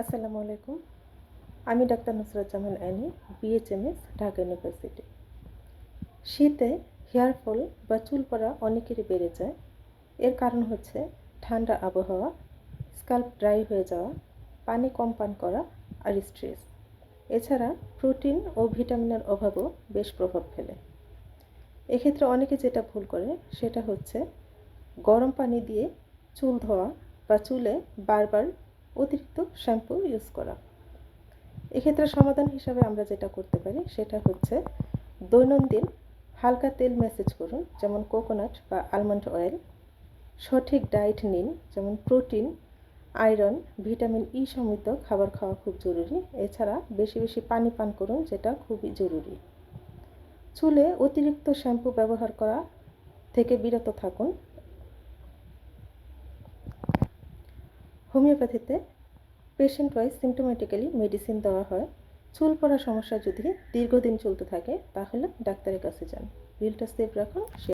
আসসালামু আলাইকুম। আমি ডাক্তার নুসরাত জামান অ্যানি, বিএচএমএস, ঢাকা ইউনিভার্সিটি। শীতে হেয়ার ফল বা চুল পড়া অনেকেরই বেড়ে যায়। এর কারণ হচ্ছে ঠান্ডা আবহাওয়া, স্ক্যাল্প ড্রাই হয়ে যাওয়া, পানি কম পান করা আর স্ট্রেস। এছাড়া প্রোটিন ও ভিটামিনের অভাবও বেশ প্রভাব ফেলে। এক্ষেত্রে অনেকে যেটা ভুল করে সেটা হচ্ছে গরম পানি দিয়ে চুল ধোয়া বা চুলে বারবার অতিরিক্ত শ্যাম্পু ইউজ করা। এক্ষেত্রে সমাধান হিসাবে আমরা যেটা করতে পারি সেটা হচ্ছে দৈনন্দিন হালকা তেল ম্যাসেজ করুন, যেমন কোকোনাট বা আলমন্ড অয়েল। সঠিক ডায়েট নিন, যেমন প্রোটিন, আয়রন, ভিটামিন ই সমৃদ্ধ খাবার খাওয়া খুব জরুরি। এছাড়া বেশি বেশি পানি পান করুন, যেটা খুবই জরুরি। চুলে অতিরিক্ত শ্যাম্পু ব্যবহার করা থেকে বিরত থাকুন। হোমিওপ্যাথিতে পেশেন্ট ওয়াইজ সিমটোমেটিক্যালি মেডিসিন দেওয়া হয়। চুল পড়ার সমস্যা যদি দীর্ঘদিন চলতে থাকে তাহলে ডাক্তারের কাছে যান। রিলটা সেভ রাখুন।